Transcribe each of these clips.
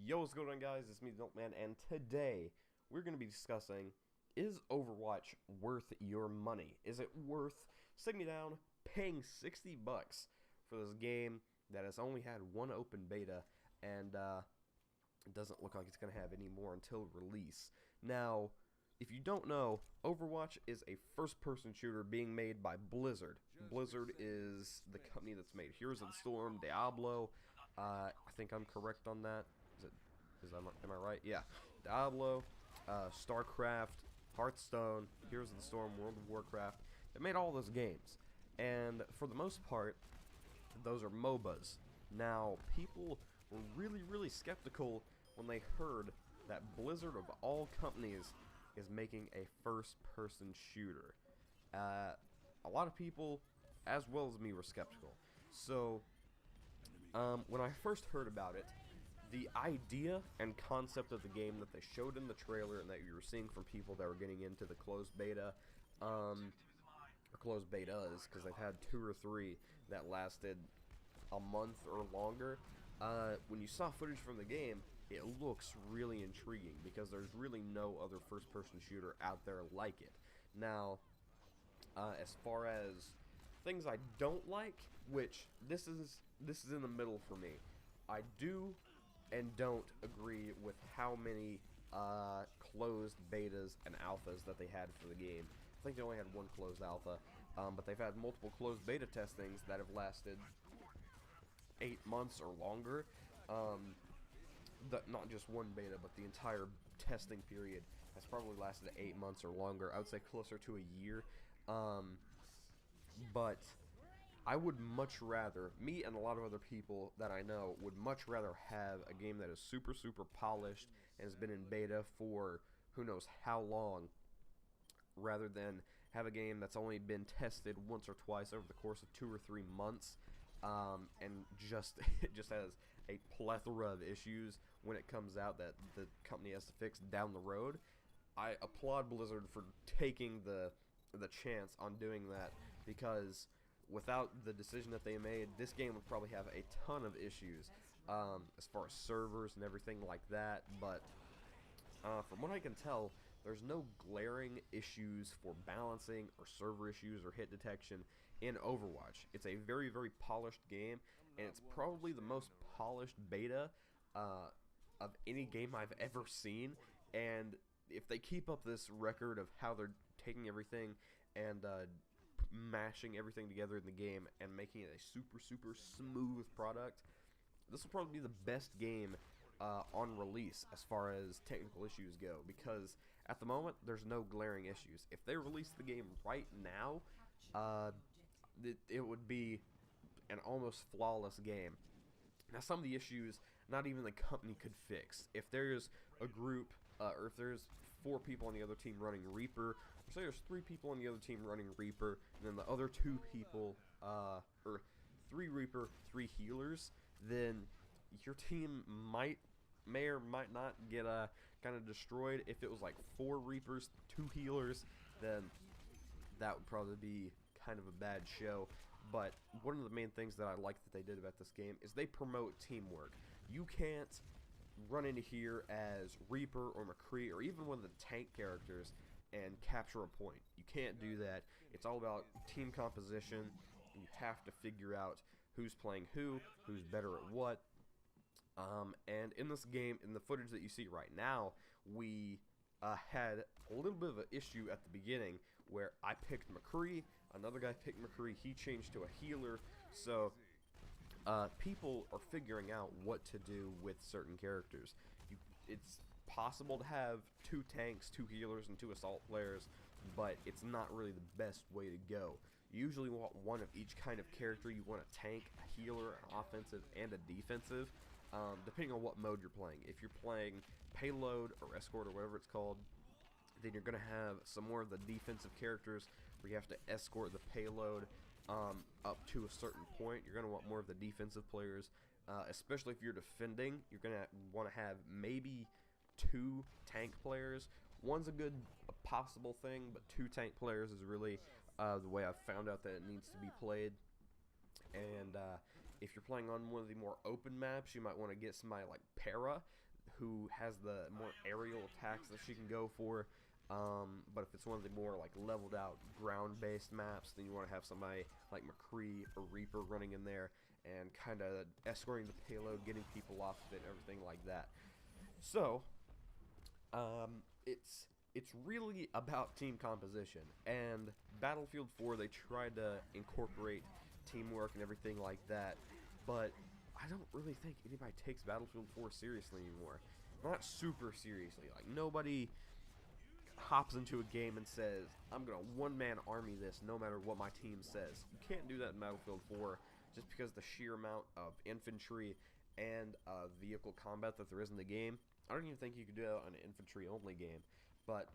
Yo, what's going on, guys? It's me, the Milkman, and today we're going to be discussing, is Overwatch worth your money? Is it worth sitting me down, paying 60 bucks for this game that has only had one open beta, and it doesn't look like it's going to have any more until release? Now, if you don't know, Overwatch is a first-person shooter being made by Blizzard. Blizzard is the company that's made Heroes of the Storm, Diablo. I think I'm correct on that. Am I right? Yeah. Diablo, StarCraft, Hearthstone, Heroes of the Storm, World of Warcraft. They made all those games. And for the most part, those are MOBAs. Now, people were really skeptical when they heard that Blizzard, of all companies, is making a first-person shooter. A lot of people, as well as me, were skeptical. So, when I first heard about it, the idea and concept of the game that they showed in the trailer and that you were seeing from people that were getting into the closed beta, or closed betas, because they've had 2 or 3 that lasted a month or longer, when you saw footage from the game, it looks really intriguing because there's really no other first-person shooter out there like it. Now, as far as things I don't like, which this is in the middle for me, I do and don't agree with how many closed betas and alphas that they had for the game. I think they only had one closed alpha, but they've had multiple closed beta testings that have lasted 8 months or longer. Not just one beta, but the entire testing period has probably lasted 8 months or longer. I would say closer to a year. But I would much rather, me and a lot of other people that I know, would much rather have a game that is super polished and has been in beta for who knows how long, rather than have a game that's only been tested once or twice over the course of 2 or 3 months, and it just has a plethora of issues when it comes out that the company has to fix down the road. I applaud Blizzard for taking the chance on doing that, because without the decision that they made, this game would probably have a ton of issues, as far as servers and everything like that. But from what I can tell, there's no glaring issues for balancing or server issues or hit detection in Overwatch. It's a very polished game, and it's probably the most polished beta of any game I've ever seen. And if they keep up this record of how they're taking everything and mashing everything together in the game and making it a super smooth product, this will probably be the best game on release as far as technical issues go, because at the moment there's no glaring issues. If they release the game right now, it would be an almost flawless game. Now, some of the issues not even the company could fix. If there's a group, or if there's 4 people on the other team running Reaper, or say there's 3 people on the other team running Reaper, and then the other 2 people, or 3 Reaper, 3 healers, then your team may or might not get kind of destroyed. If it was like 4 Reapers, 2 healers, then that would probably be kind of a bad show. But one of the main things that I like that they did about this game is they promote teamwork. You can't run into here as Reaper or McCree or even one of the tank characters and capture a point. You can't do that. It's all about team composition. You have to figure out who's playing who's better at what. And in this game, in the footage that you see right now, we had a little bit of an issue at the beginning where I picked McCree, another guy picked McCree, he changed to a healer. So people are figuring out what to do with certain characters. It's possible to have 2 tanks, 2 healers, and 2 assault players, but it's not really the best way to go. You usually want one of each kind of character. You want a tank, a healer, an offensive, and a defensive, depending on what mode you're playing. If you're playing payload or escort or whatever it's called, then you're going to have some more of the defensive characters where you have to escort the payload up to a certain point. You're going to want more of the defensive players, especially if you're defending. You're going to want to have maybe 2 tank players. One's a possible thing, but 2 tank players is really the way I've found out that it needs to be played. And if you're playing on one of the more open maps, you might want to get somebody like Para. who has the more aerial attacks that she can go for. But if it's one of the more like leveled out ground-based maps, then you want to have somebody like McCree or Reaper running in there and kind of escorting the payload, getting people off of it, and everything like that. So, it's really about team composition. And Battlefield 4, they tried to incorporate teamwork and everything like that, but I don't really think anybody takes Battlefield 4 seriously anymore. Not super seriously. Like, nobody hops into a game and says, I'm gonna one-man army this no matter what my team says. You can't do that in Battlefield 4 just because the sheer amount of infantry and vehicle combat that there is in the game. I don't even think you could do that on an infantry-only game. But,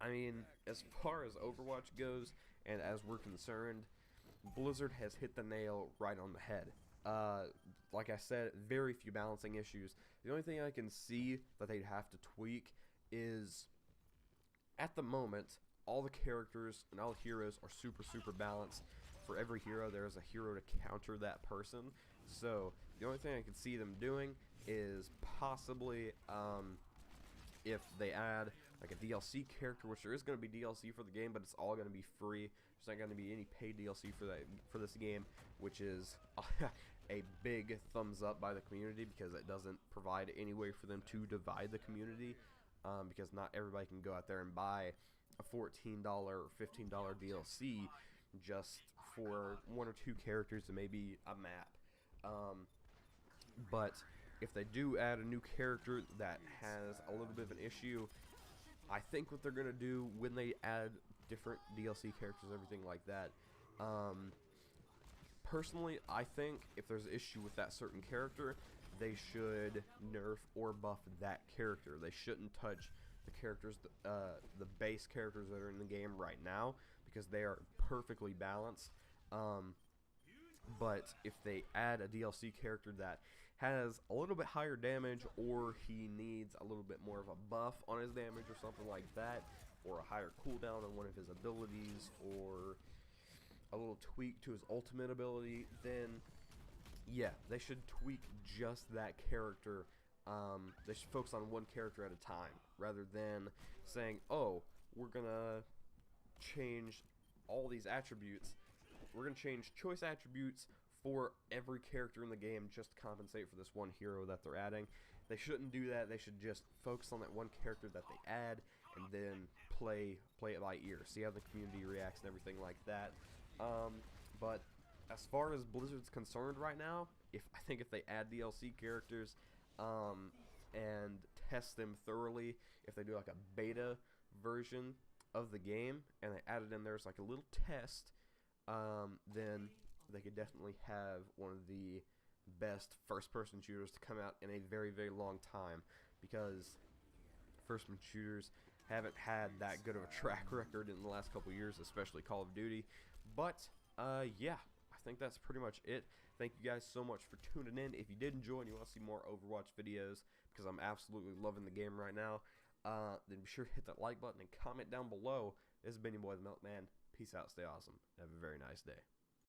I mean, as far as Overwatch goes, and as we're concerned, Blizzard has hit the nail right on the head. Like I said, very few balancing issues. The only thing I can see that they'd have to tweak is, at the moment, all the characters and all the heroes are super balanced. For every hero, there is a hero to counter that person. So, the only thing I can see them doing is possibly, if they add like a DLC character, which there is going to be DLC for the game, but it's all going to be free. There's not going to be any paid DLC for this game, which is a big thumbs up by the community, because it doesn't provide any way for them to divide the community, because not everybody can go out there and buy a $14 or $15 DLC just for one or two characters and maybe a map. But if they do add a new character that has a little bit of an issue, I think what they're going to do when they add different DLC characters and everything like that, personally, I think if there's an issue with that certain character, they should nerf or buff that character. They shouldn't touch the characters, the base characters that are in the game right now, because they are perfectly balanced. But if they add a DLC character that has a little bit higher damage, or he needs a little bit more of a buff on his damage or something like that, or a higher cooldown on one of his abilities, or a little tweak to his ultimate ability, then yeah, they should tweak just that character. They should focus on one character at a time, rather than saying, oh, we're gonna change all these attributes. We're gonna change choice attributes for every character in the game just to compensate for this one hero that they're adding. They shouldn't do that. They should just focus on that one character that they add, and then play it by ear, see how the community reacts and everything like that. But as far as Blizzard's concerned right now, I think if they add DLC characters and test them thoroughly, if they do like a beta version of the game and they add it in there as like a little test, then they could definitely have one of the best first-person shooters to come out in a very long time, because first-person shooters haven't had that good of a track record in the last couple years, especially Call of Duty. But yeah, I think that's pretty much it. Thank you guys so much for tuning in. If you did enjoy and you want to see more Overwatch videos, because I'm absolutely loving the game right now, then be sure to hit that like button and comment down below. This has been your boy, the Milkman. Peace out, stay awesome, have a very nice day.